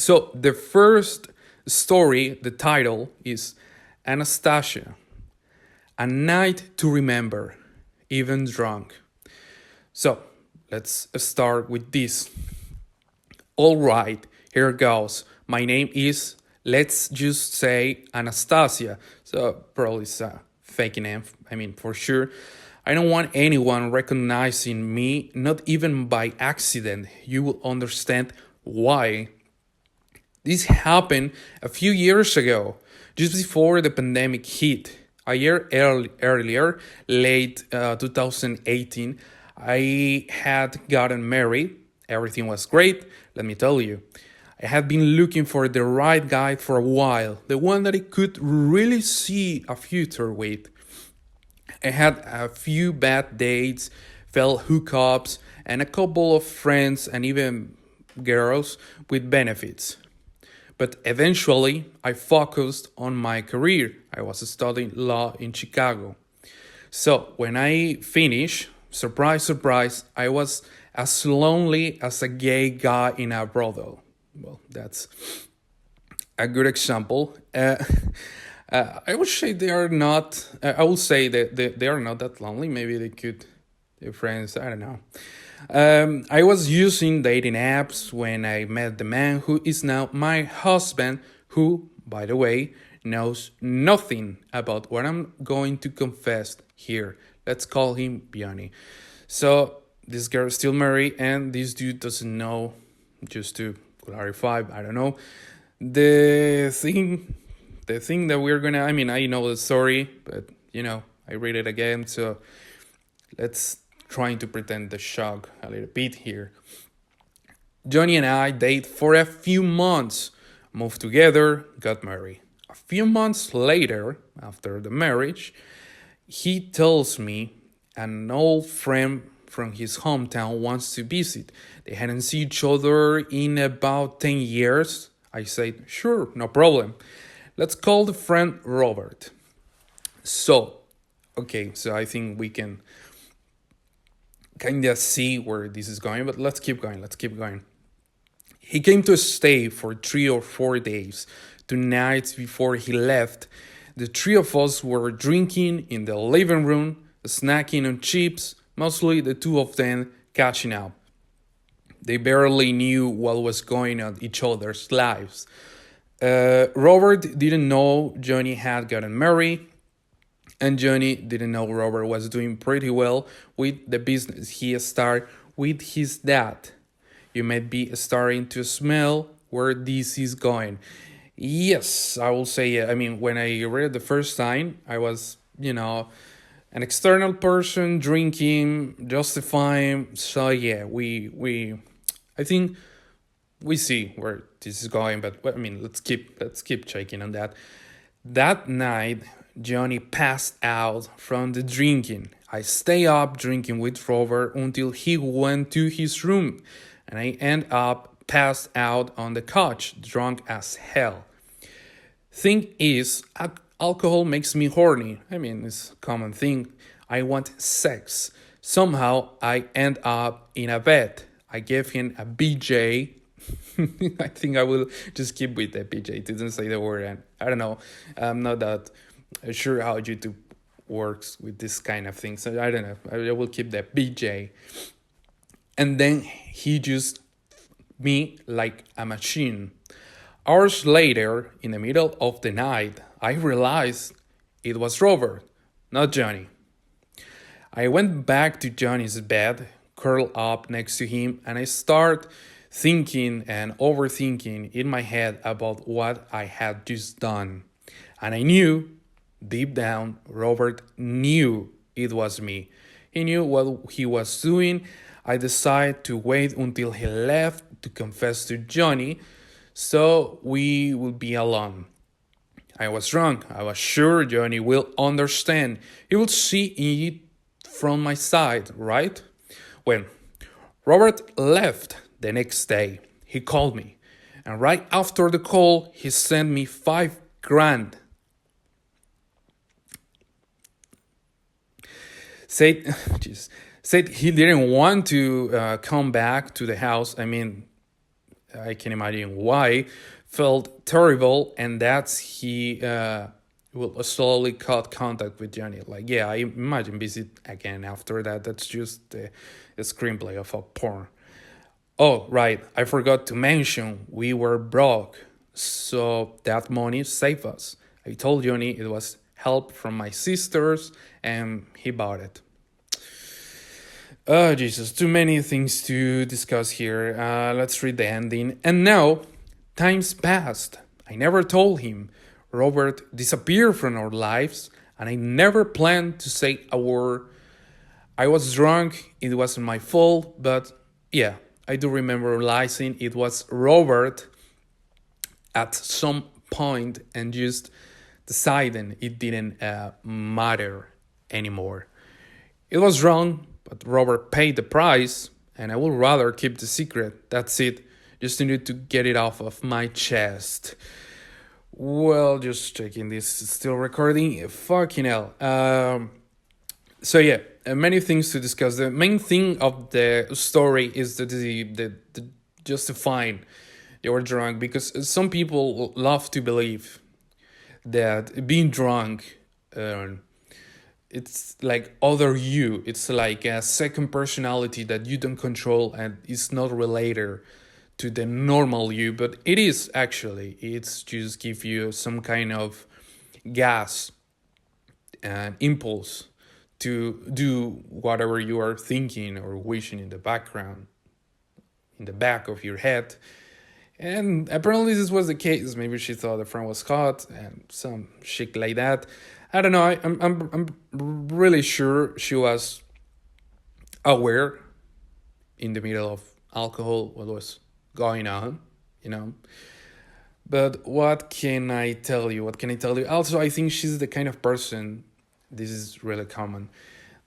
So the first story, the title is Anastasia, a night to remember, even drunk. So let's start with this. All right, here goes. My name is, let's just say, Anastasia. So probably it's a fake name. I mean, for sure. I don't want anyone recognizing me, not even by accident. You will understand why. This happened a few years ago, just before the pandemic hit. A year earlier, late 2018, I had gotten married. Everything was great, let me tell you. I had been looking for the right guy for a while, the one that I could really see a future with. I had a few bad dates, failed hookups, and a couple of friends and even girls with benefits. But eventually, I focused on my career. I was studying law in Chicago. So when I finished, surprise, surprise, I was as lonely as a gay guy in a brothel. Well, that's a good example. I would say they are not. I would say that they are not that lonely. Maybe they could, their friends. I don't know. I was using dating apps when I met the man who is now my husband, who, by the way, knows nothing about what I'm going to confess here. Let's call him Biani. So this girl is still married, and this dude doesn't know. Just to clarify, I don't know. The thing, the thing that we're gonna. I mean, I know the story, but I read it again. So let's trying to pretend the shock a little bit here. Johnny and I dated for a few months, moved together, got married. A few months later, after the marriage, he tells me an old friend from his hometown wants to visit. They hadn't seen each other in about 10 years. I said, sure, no problem. Let's call the friend Robert. So I think we can kind of see where this is going, but let's keep going. He came to stay for 3 or 4 days, 2 nights before he left. The three of us were drinking in the living room, snacking on chips, mostly the two of them catching up. They barely knew what was going on in each other's lives. Robert didn't know Johnny had gotten married, and Johnny didn't know Robert was doing pretty well with the business he started with his dad. You might be starting to smell where this is going. Yes, I will say it. I mean, when I read it the first time, I was, an external person drinking, justifying. So yeah, I think we see where this is going. But I mean, let's keep checking on that. That night, Johnny passed out from the drinking. I stay up drinking with Robert until he went to his room, and I end up passed out on the couch, drunk as hell. Thing is, alcohol makes me horny. I mean, it's a common thing. I want sex. Somehow, I end up in a bed. I gave him a BJ. I think I will just keep with the BJ. It didn't say the word, and I don't know. I'm not that sure how YouTube works with this kind of thing. So I don't know. I will keep the BJ. And then he just me like a machine. Hours later, in the middle of the night, I realized it was Robert, not Johnny. I went back to Johnny's bed, curled up next to him, and I start thinking and overthinking in my head about what I had just done. And I knew, deep down, Robert knew it was me. He knew what he was doing. I decided to wait until he left to confess to Johnny so we would be alone. I was wrong. I was sure Johnny will understand. He will see it from my side, right? When Robert left the next day, he called me. And right after the call, he sent me $5,000. Said he didn't want to come back to the house. I mean, I can imagine why, felt terrible, and that's he will slowly cut contact with Johnny. Like, yeah, I imagine visit again after that. That's just the screenplay of a porn. Oh, right, I forgot to mention we were broke, so that money saved us. I told Johnny it was help from my sisters, and he bought it. Oh, Jesus, too many things to discuss here. Let's read the ending. And now, time's passed. I never told him. Robert disappeared from our lives, and I never planned to say a word. I was drunk, it wasn't my fault, but yeah, I do remember realizing it was Robert at some point and just deciding it didn't matter anymore. It was wrong, but Robert paid the price, and I would rather keep the secret. That's it. Just need to get it off of my chest. Well, just checking this is still recording. Fucking hell. So yeah, many things to discuss. The main thing of the story is the justifying they were drunk, because some people love to believe that being drunk, it's like other you. It's like a second personality that you don't control and is not related to the normal you, but it is actually. It's just give you some kind of gas and impulse to do whatever you are thinking or wishing in the background, in the back of your head. And apparently this was the case. Maybe she thought the friend was hot and some shit like that. I don't know. I'm really sure she was aware in the middle of alcohol what was going on, you know. But what can I tell you? What can I tell you? Also, I think she's the kind of person, this is really common,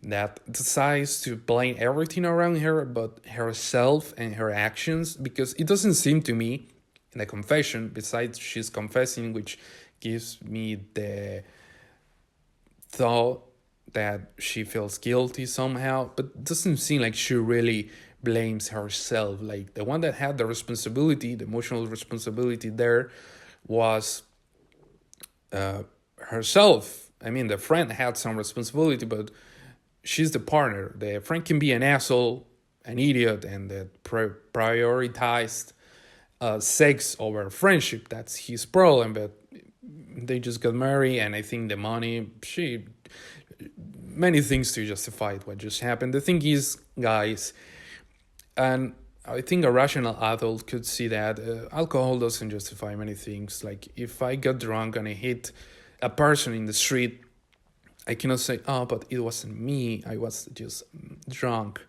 that decides to blame everything around her but herself and her actions, because it doesn't seem to me in the confession, besides she's confessing, which gives me the thought that she feels guilty somehow, but it doesn't seem like she really blames herself. Like, the one that had the responsibility, the emotional responsibility there, was herself. I mean, the friend had some responsibility, but she's the partner. The friend can be an asshole, an idiot, and that prioritized sex over friendship. That's his problem. But they just got married, and I think the money, many things to justify what just happened. The thing is, guys, and I think a rational adult could see that alcohol doesn't justify many things. Like, if I got drunk and I hit a person in the street, I cannot say, oh, but it wasn't me, I was just drunk.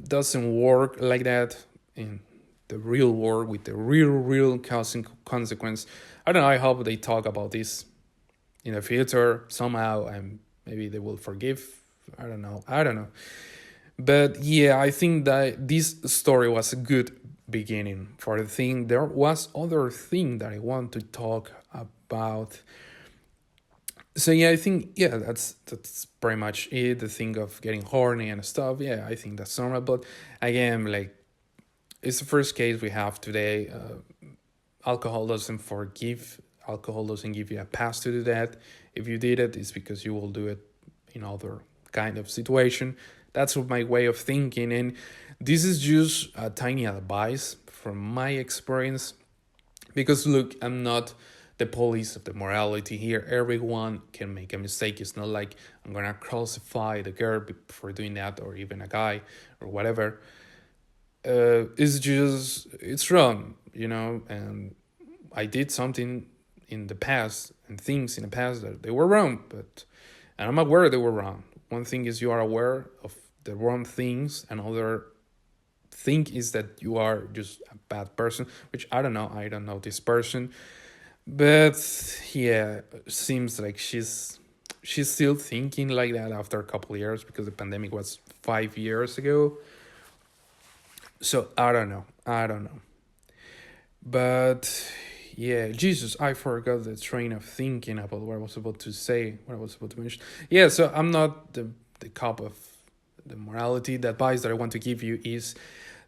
Doesn't work like that in the real world with the real causing consequence. I don't know, I hope they talk about this in the future somehow, and maybe they will forgive. I don't know. But yeah, I think that this story was a good beginning for the thing. There was other thing that I want to talk about. So yeah, I think, yeah, that's pretty much it. The thing of getting horny and stuff. Yeah, I think that's normal. But again, like, it's the first case we have today. Alcohol doesn't forgive. Alcohol doesn't give you a pass to do that. If you did it, it's because you will do it in other kind of situation. That's my way of thinking, and this is just a tiny advice from my experience. Because look, I'm not the police of the morality here. Everyone can make a mistake. It's not like I'm gonna crucify the girl for doing that, or even a guy, or whatever. It's wrong, you know. And I did something in the past, and things in the past that they were wrong, and I'm aware they were wrong. One thing is you are aware of the wrong things. Another thing is that you are just a bad person, which I don't know. I don't know this person. But yeah, seems like she's still thinking like that after a couple of years, because the pandemic was 5 years ago. So I don't know. But yeah, Jesus, I forgot the train of thinking about what I was about to say, what I was about to mention. Yeah, so I'm not the cop of the morality. The advice that I want to give you is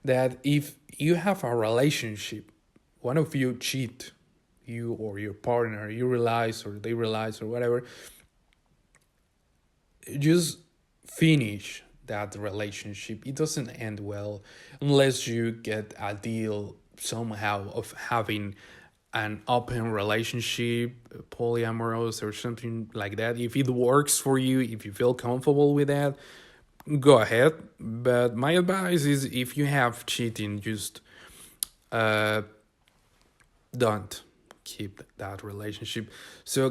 that if you have a relationship, one of you cheat, you or your partner, you realize or they realize or whatever, just finish that relationship. It doesn't end well unless you get a deal somehow of having an open relationship, polyamorous or something like that. If it works for you, if you feel comfortable with that, go ahead. But my advice is, if you have cheating, just uh, don't keep that relationship. So